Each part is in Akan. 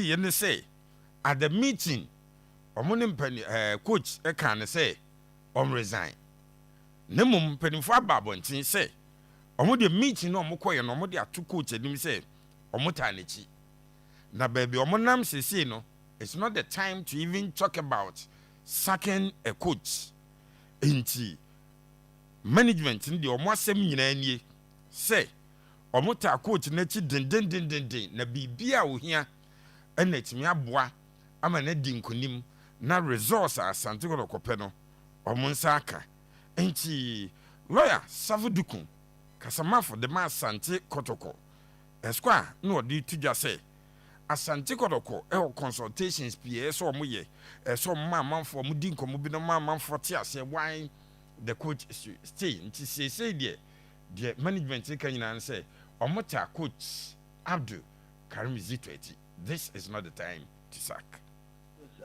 ye ne say at the meeting coach can say resign. Nemum penifo ababontin say the meeting no mokoye no de ato coach anim say omotanechi. Na baby omonam sese no, it's not the time to even talk about sacking a coach. Inti management in the omwasem nyina nie say omota coach na chi den na bibia wo hia na etimi aboa ama na di nkonim na resource Asante Kotoko no omonsa aka enti lawyer Duku kasamafo de ma Asante Kotoko eskwa no odi tudwa say Asante Kotoko consultations pie so omoye so manfo mu di nkomo bi no manfo te ase why the coach stay nti say the management can you say omota coach Abdul Karim Zito. This is not the time to sack.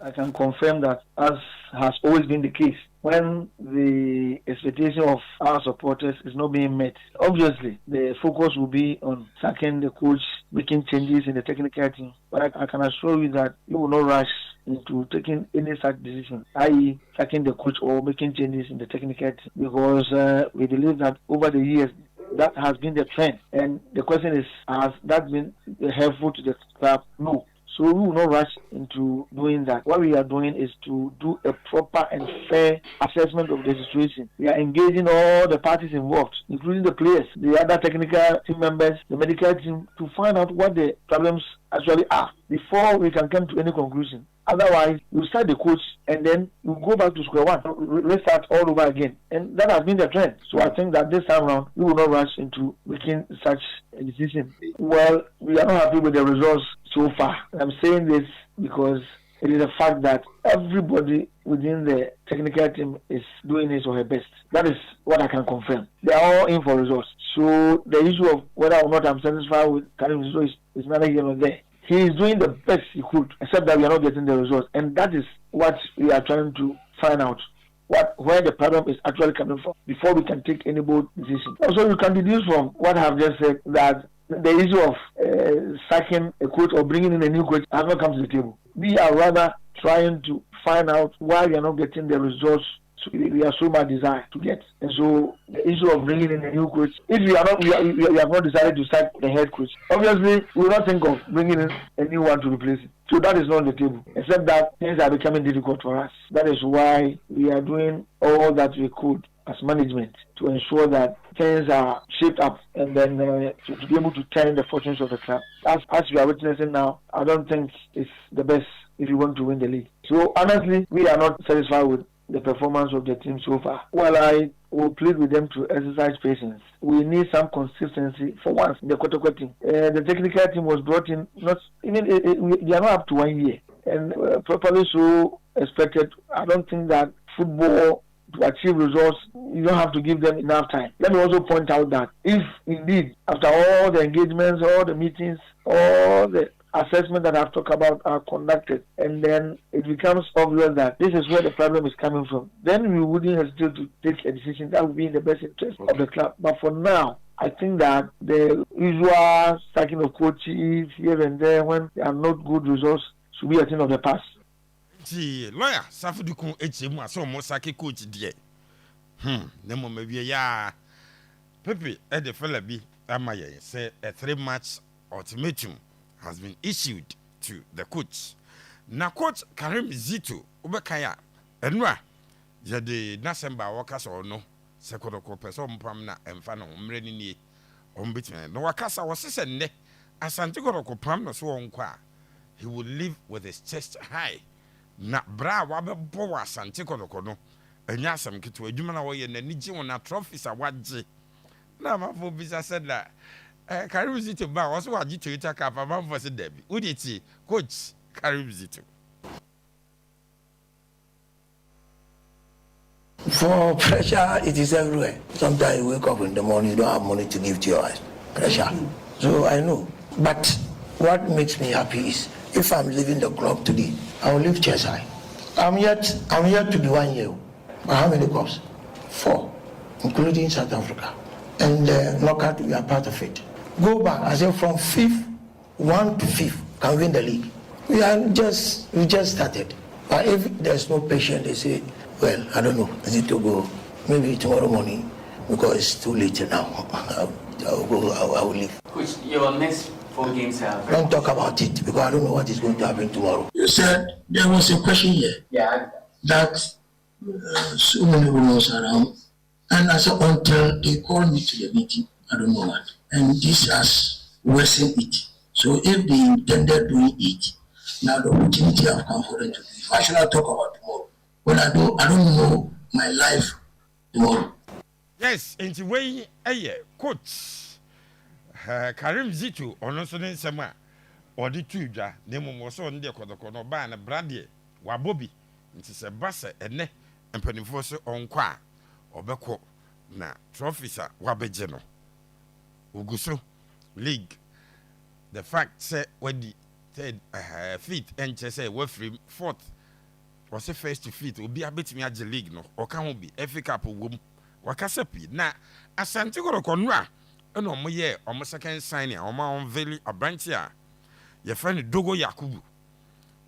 I can confirm that, as has always been the case, when the expectation of our supporters is not being met, obviously the focus will be on sacking the coach, making changes in the technical team. But I can assure you that you will not rush into taking any such decision, i.e. sacking the coach or making changes in the technical team, because we believe that over the years that has been the trend. And the question is, has that been helpful to the club? No. So we will not rush into doing that. What we are doing is to do a proper and fair assessment of the situation. We are engaging all the parties involved, including the players, the other technical team members, the medical team, to find out what the problems actually are before we can come to any conclusion. Otherwise, you start the coach and then you go back to square one. Let's start all over again. And that has been the trend. So I think that this time around, we will not rush into making such a decision. Well, we are not happy with the results so far. I'm saying this because it is a fact that everybody within the technical team is doing his or her best. That is what I can confirm. They are all in for results. So the issue of whether or not I'm satisfied with Karim Zito is neither here nor there. He is doing the best he could, except that we are not getting the results. And that is what we are trying to find out, where the problem is actually coming from, before we can take any bold decision. Also, you can deduce from what I have just said that the issue of sacking a coach or bringing in a new coach has not come to the table. We are rather trying to find out why we are not getting the results we are so much desire to get. And so the issue of bringing in a new coach, if we have not decided to sack the head coach, obviously we will not think of bringing in a new one to replace it. So that is not on the table, except that things are becoming difficult for us. That is why we are doing all that we could as management to ensure that things are shaped up and then to be able to turn the fortunes of the club. As we are witnessing now, I don't think it's the best if you want to win the league. So honestly, we are not satisfied with the performance of the team so far. Well, I will plead with them to exercise patience. We need some consistency for once in the Kotoko team. The technical team was brought in, not even they are not up to 1 year, and properly so expected. I don't think that football, to achieve results, you don't have to give them enough time. Let me also point out that if indeed, after all the engagements, all the meetings, all the assessment that I've talked about are conducted, and then it becomes obvious that this is where the problem is coming from, then we wouldn't hesitate to take a decision that would be in the best interest of the club. But for now, I think that the usual sacking of coaches here and there when there are not good results should be a thing of the past. See, lawyer, Sarfo Duku HM as almost sake coach dear. Nemo maybe ya Pepe at the fella be Amaye say a 3-match ultimatum has been issued to the coach. Na coach Karim Zito Ubekaya Enwa Yade Nasemba Wakasa or no Sekotoko person pamna and fan on mreni on between no Wakasa was ne Asante Kotoko pam so onqua. He would live with his chest high. Na bra wabe bo Asante Kotoko no enya sam kitu adwuma na wo ye na niji wona trophies awaje na mafo bisa said that Karim Zito ba also waji Toyota car pa man for say debi uditi coach Karim Zito. For pressure, it is everywhere. Sometimes you wake up in the morning, you don't have money to give to your eyes. Pressure. So I know. But what makes me happy is if I'm leaving the club today, I will leave Chelsea. I'm yet to be 1 year. But how many clubs? 4, including South Africa. And knockout, we are part of it. Go back, I say from 5th, 1 to 5th, can win the league. we just started. But if there's no patient, they say, well, I don't know, Zito go maybe tomorrow morning because it's too late now. I will leave. Coach, your next 4 games are... Don't talk about it because I don't know what is going to happen tomorrow. You said there was a question here. Yeah. That so many rumors around, and as until they called me to the meeting, I don't know what, and this has worsened it. So if they intended doing it, now the opportunity have come for them to do it. Why should I talk about tomorrow when I don't know my life tomorrow? Yes, in the way, coach Karim Zito ono so ne nsema odi tuudwa ne mum so on de Kotoko no ba na brade wa bobi nti se basa ene empanifo so onko a obekọ na trophies a wabeje no uguso league the fact say wadi third feet enche say we free fourth was say first to feet obi abetimi age league no oka ho bi FA Cup wom wakasa pi na Asante Kotoko no a eno mo ye omo second signing omo on veli abranchi a ye friend Dogo Yakubu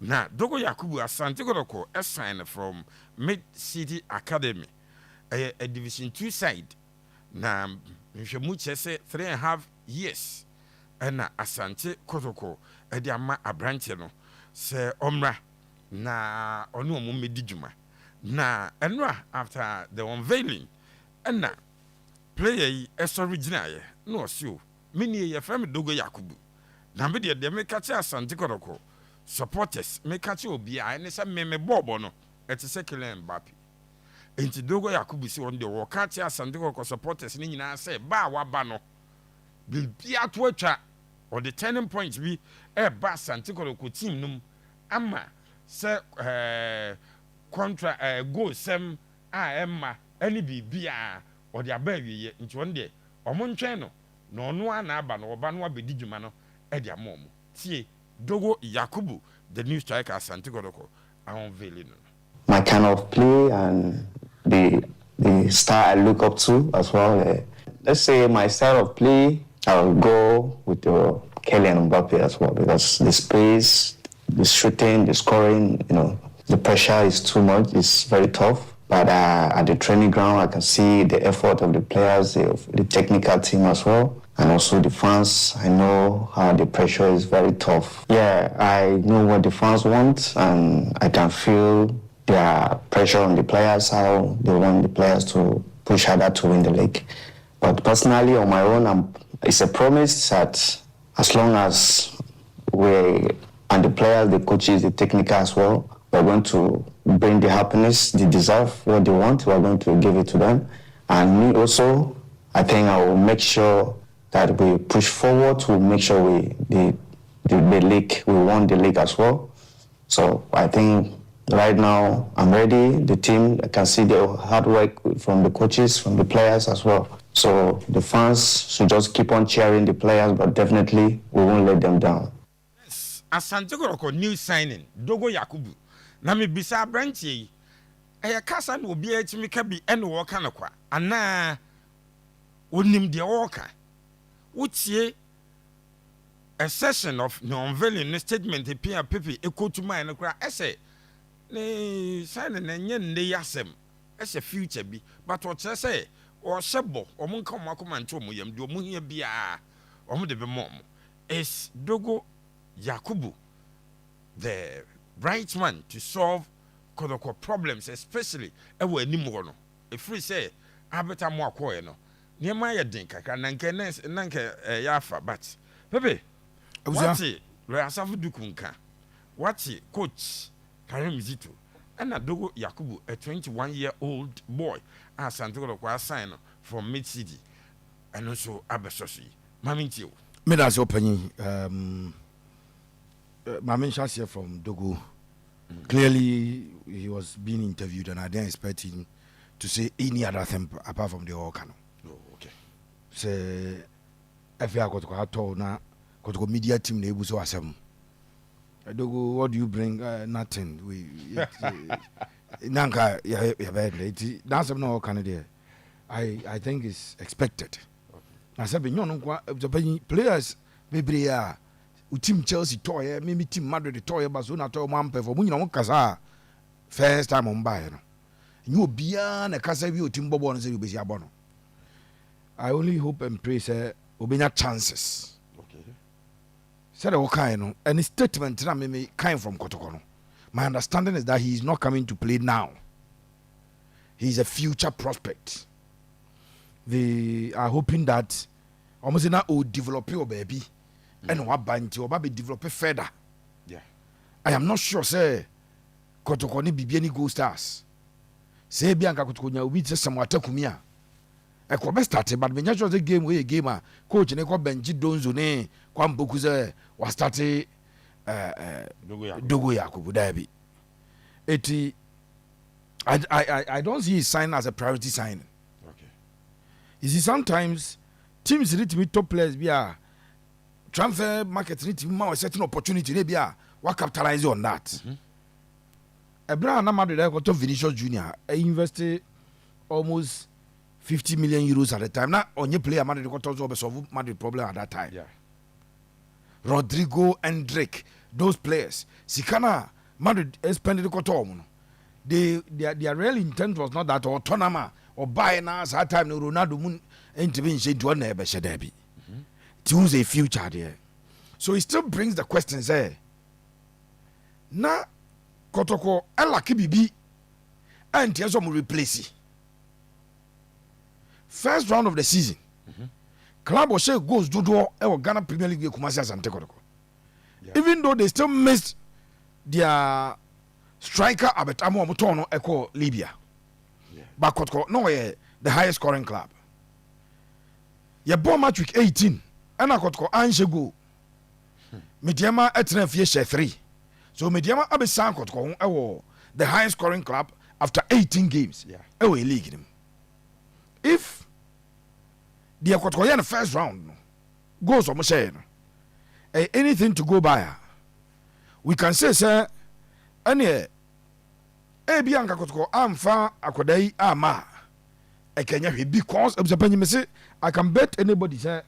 na Dogo Yakubu Asante Kotoko sign from Mid City Academy a division 2 side na nhwemu chese 3.5 years na Asante Kotoko di ama abranchi no se omra na onu omo medi djuma na enra after the unveiling na player yi original ye no osio mini ye frame Dogo Yakubu na me de me catch Asante Kotoko supporters me catch obi a ne se me bobo no etise Kylian Mbappe enti Dogo Yakubu si on de wo catch Asante Kotoko supporters ni nyina se ba wa ba no bi ato atwa or the turning points bi ba Asante Kotoko team num ama se contra goal sem emma any bibia or the abawie nti on de omo ntwen no na ono ana aba no oba no abedi djuma no e dia mom tie Dogo Yakubu the new striker Asante Kotoko unveiling. My kind of play and the star I look up to as well. Let's say my style of play, I'll go with the Kylian Mbappe as well because the space, the shooting, the scoring, the pressure is too much. It's very tough. But at the training ground, I can see the effort of the players, the technical team as well, and also the fans. I know how the pressure is very tough. Yeah, I know what the fans want, and I can feel their pressure on the players, how they want the players to push harder to win the league. But personally, on my own, it's a promise that as long as and the players, the coaches, the technical as well, we're going to bring the happiness they deserve, what they want. We're going to give it to them. And me also, I think I will make sure that we push forward to make sure the league, we won the league as well. So I think right now I'm ready. The team, I can see the hard work from the coaches, from the players as well. So the fans should just keep on cheering the players, but definitely we won't let them down. Yes, Asante Kotoko new signing, Dogo Yakubu. Na me bisa branch yi kasa na obi a timi ka bi ene wo ka nakwa ana onim de wo ka wotie a session of no unveiling no statement pia pepe ekotu man no kra ese ne sign na nye nne yasem ese future bi but o kire say o shebo o mun ka mo akoma nto mo yam de o mun hia bia o mo de be mom is Dogo Yakubu the right man to solve Kotoko problems, especially ewe anim ho no. Efiri say abeta mo akoye no. Niema ye den kakra nanke yafa but Pepe wati Asafo Duku nka. Wati coach Karim Zito and Dogo Yakubu a 21-year-old boy Asante Kotoko sign from Mid City and also abesosi. Mamintio. Me that's opening Mamin Shasia from Dogo. Clearly, he was being interviewed, and I didn't expect him to say any other thing apart from the Okano. Oh, okay. Say, if I got to talk now, got to go media team, they will so assemble. Dogo, what do you bring? Nothing. Nanka, that's no Canada. I think it's expected. I said, no, players, maybe team Chelsea toy, maybe team Madrid toy, Barcelona toy, one pay for when you know first time on buy. You beyond a casa view team Bobo and say you be abono. I only hope and pray say obenya chances. Okay. Said okay, no. Any statement that me kind from Kotoko. My understanding is that he is not coming to play now. He is a future prospect. They are hoping that almost now will develop your baby and what banty or baby develop further. Yeah. I am not sure, say Kotoko ni bibi any go stars. Say Bianca Kotoko nya ubi some watakumia. I could best start, but when you just a game where a gamer coach and I call Benji Donzo ne Kwambokuze was started Dogo Yakubu Dabi. I don't see his sign as a priority sign. Okay. You see, sometimes teams need to be top players. Be a transfer market need to be more a certain opportunity. Maybe what capitalize on that. Abraham Namadu got to Vinicius Junior. I invested almost 50 million euros at the time. Now on your player Madrid got to solve Madrid problem at that time. Yeah. Rodrigo and Drake, those players. Sikana Madrid spending the kotom. Their real intent was not that or tournament or buying us at time no Ronaldo Moon intervention to one neighbor Shadebi. Choose a future there. So it still brings the question say na Kotoko ela kibibi and Tiasom will replace it. First round of the season. Club or share goes to do Ghana Premier League Kumasi Asante Kotoko. Even though they still missed their striker Abetamo Mutono Echo Libya. But Kotoko no the highest scoring club. Your ball match week 18 and Kotoko Anshego. Mediama etnefie 3. So Mediama Abesan Kotoko the highest scoring club after 18 games. Ewe league him. If the Kotoko in the first round goes on share anything to go by, we can say sir any Bianca Kotoko amfa akodai ama ekenya because I can bet anybody say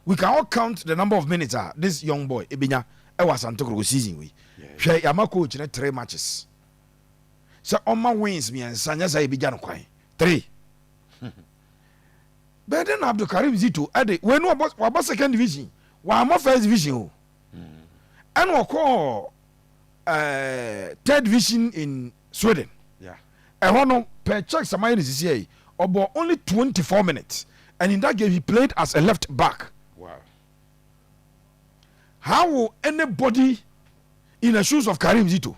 we can all count the number of minutes this young boy Ebinya was Asante season we share yama coach in 3 matches. So on my wins me and Sanya say Ebija no kwai 3. But then Abdul Karim Zito ade when we second division we more first division and we call third division in Sweden. Yeah. And one per check Samaya is here about only 24 minutes and in that game he played as a left back. Wow. How will anybody in the shoes of Karim Zito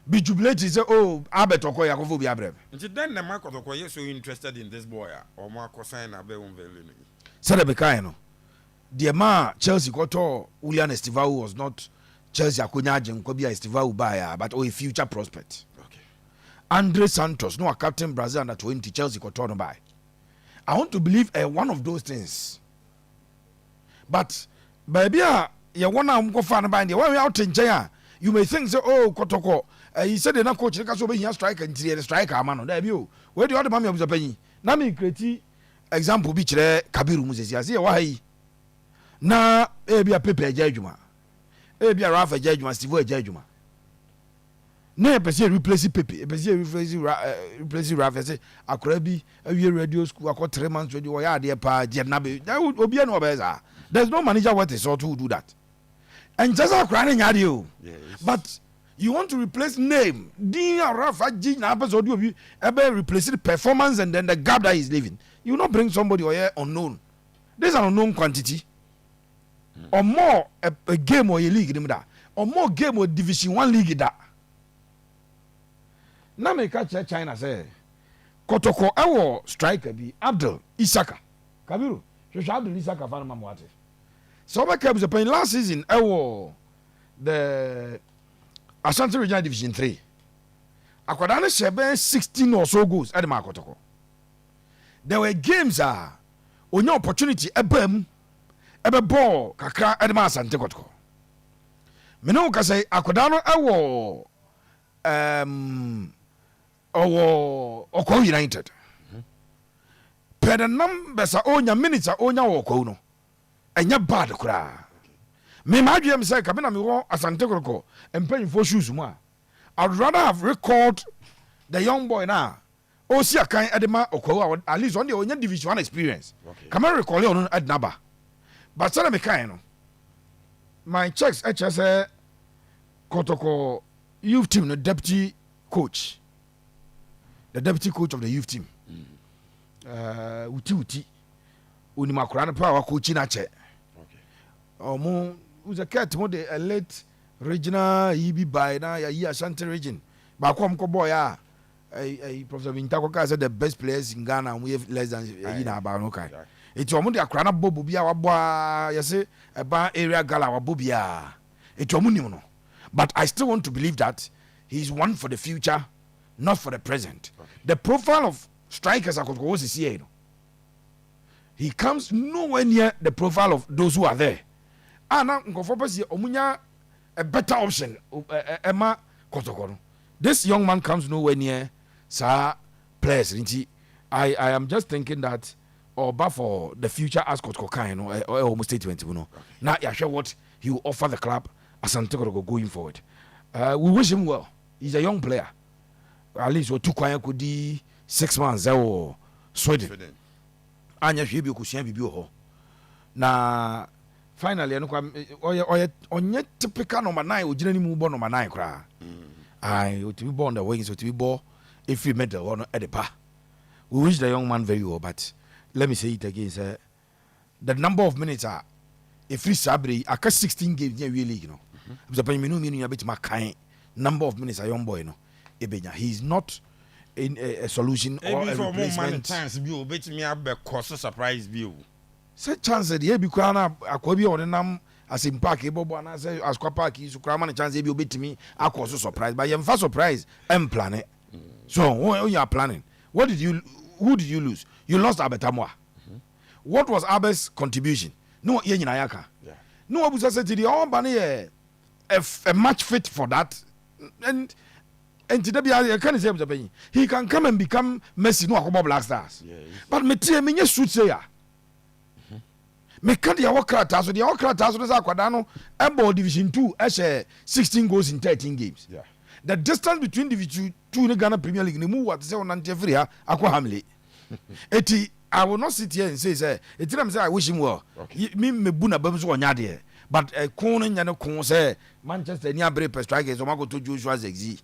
be jubilated say oh Albert Okoye akofo bi abrem. Until then the Marco Okoye so interested in this boy or Marco sign abe unveiling. Said the kind no. The man Chelsea got to William Estivao was not Chelsea akonya agent ko bia Estivao buy but a future prospect. Okay. Andre Santos no a captain Brazil under 20 Chelsea got to buy. I want to believe one of those things. But baby you wanna go fan buy the when we out in China you may think say oh Kotoko he said na coach ka so be here striker ntire striker man no da bi o we the other man me panyi na me create example bi kire Kabiru Musesi ase wa yi na bia Pepe Ajadwuma bia Rafa Ajadwuma Steve Ajadwuma na pese replace Pepe pese replace Rafa say akora bi awie radio school akọ 3 months radio wo ya de pa je na be obi na obeza there's no manager what is ought to do that and just akora na nya de o but you want to replace name din Rafa G na episode obi ebe replace the performance and then the gap that he's leaving. You will not bring somebody or unknown. There's an unknown quantity or more a game or a league or more game or division 1 league that now me catch China say Kotoko ewo striker bi Abdul Isaka Kabiru Abdul Isaka fan mamwate so we kept the last season ewo the Asante Regional Division 3. Akwada na shebe 16 or so goals at the Kotoko. There were games onye opportunity ebe ball kakra at the Asante Kotoko. Me no ka say akwada no ewo Oko United. Per the numbers onya minutes onya Oko no. Enya bad kra. me my dream say kabina me wo Asante Kotoko empanyimfo shoes mu a I'd rather have recalled the young boy now. Oh, see a kind edema or at least on the only division 1 experience. Come on, recall you on at Naba. But tell me kind. My checks HSA Kotoko youth team, the deputy coach. The deputy coach of the youth team. Uti Unimakurana power coach in a chair. Okay. Who's a cat more the late regional EB by now, Asante region. But come boy, Professor Vintakoka said the best players in Ghana and we have less than about okay. It's almost a crana bobia, you say, a bar area gala bobia. It's no. But I still want to believe that he's one for the future, not for the present. Okay. The profile of strikers was here. He comes nowhere near the profile of those who are there. And now, Omunya a better option, Emma Kotoko. This young man comes nowhere near sir players. I am just thinking that but for the future as Kotoko or almost statement. Now you share what he will offer the club as Asante going forward. We wish him well. He's a young player. At least we took could 6 months or Sweden. Anya Shibi Kusian Bibu. Now finally, on typical number 9, we didn't move on number 9 cry. I to be born the wings, to be born if we met the one at the bar. We wish the young man very well, but let me say it again, sir. The number of minutes are a free sabri, I cut 16 games near league, you know. The Pamino meaning a bit my kind number of minutes a young boy, you know. He's not in a solution or a replacement. Chance view, bet me up a cost surprise view. Say chance that here be crown a quabi on the num. As in park, and I say, as Quapaki, so Craman chance they will be to me. I was so surprised, but I'm first surprised. I'm planning. So, when you are planning, who did you lose? You lost Abetamwa. What was Abe's contribution? No, Yenayaka. No, I was said to the all bunny a match fit for that. And today, I can't say he can come and become Messi, no, Black Stars. But me should say, me can't ya wakata so the okata so za kwadano ebo division 2 as 16 goals in 13 games. Yeah. The distance between division 2 in Ghana Premier League ni mu what say on free ha akwa hamle. Eti I will not sit here and say eti say I wish him well. Okay. Me bu na bam so onya de. But kon nya ne kon say Manchester ni abre per strikers o mago to Joshua Zexi.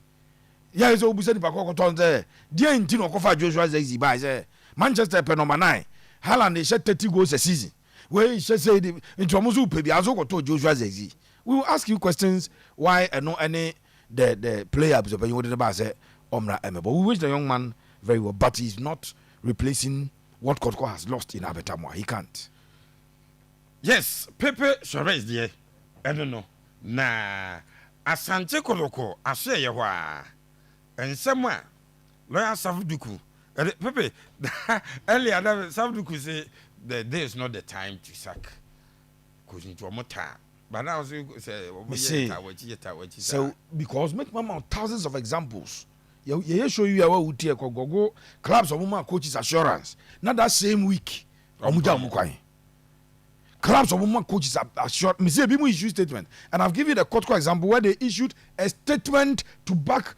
Ya is obusa ni pa kokoton say dia nti no kofa Joshua Zexi ba say Manchester per number 9 Haaland dey shot 30 goals a season. Where she said into Amuzu Pebi Azoko to Joshua Zexi. We will ask you questions why no any the player of you would say Omra Eme. But we wish the young man very well, but he's not replacing what Kotoko has lost in Abetamwa. He can't. Yes, Pepe Suarez there. I don't know. Nah, Asante Kotoko, I say you are. And somewhere, lawyer Duku. Pepe, earlier, Duku say, there is not the time to sack. Because into a motor. But now, so because make mama thousands of examples. You show you how we take go clubs of woman coaches assurance. Not that same week. Clubs of woman coaches assured. Me say people issue statement, and I've given you the Kotoko example where they issued a statement to back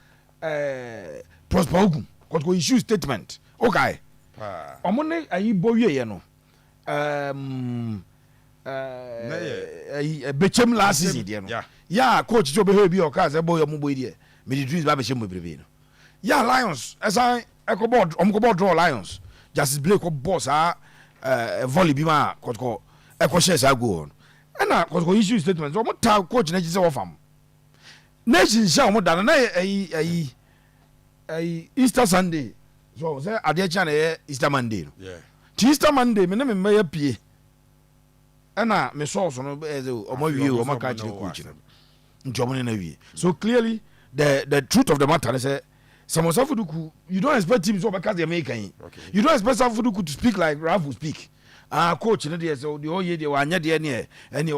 Prosper Ogun. Kotoko issue statement. Okay. Omone ayi boye ye no. Bechem last season there no. Yeah, coach Joe behave bi o ka say boy mo boy there. Me the dreams ba bechem mo brebe no. Yeah, Lions as I echo board draw Lions. Justice Blake ko boss volley bi ma Kotoko echo share sa go on. And na Kotoko issue statement. So mo ta coach na say ofam. Nation sha mo da na Easter Sunday. So say ade cha na Easter Monday no. Yeah. Easter Monday me na me ya pie. And me saw so no omo wie o maka chire coach no. Njomo na wie. So clearly the truth of the matter is some of Duku, you don't expect him to because they're making. Okay. You don't expect Duku to speak like Ralph will speak. Coach, so the whole year they were near and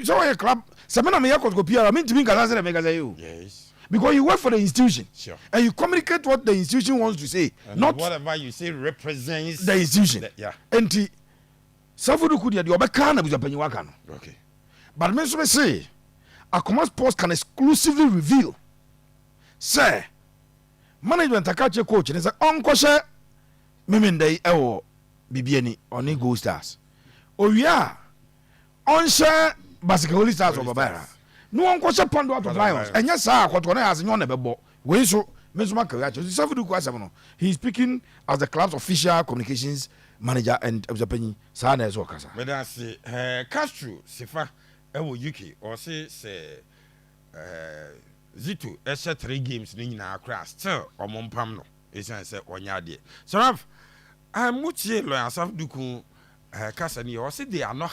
so a club. Samana me yakot kopia. I mean to me Gaza make you. Yes. Because you work for the institution. Sure. And you communicate what the institution wants to say. And not whatever you say represents the institution. Yeah. And Safu Duku the obekana buza penyiwaka no. Okay. but me so say Akoma Sports can exclusively reveal say management akache coach ne say onkɔhye memendai ewo bibiani oni Gold Stars owia onhye basically stars of babara no onkɔhye Pondo out of Lions enya saa Kotoko na yase nyon na bebo we so me so maka ya so Duku asem no he is speaking as the club's official communications manager and observing saa na eso kasa me da se Castro sifa ewo UK or say Zito eshe 3 games ni nyina akra still omompam no esan se onya de so raf mutie lo Asante Duku kasa ni or say they are not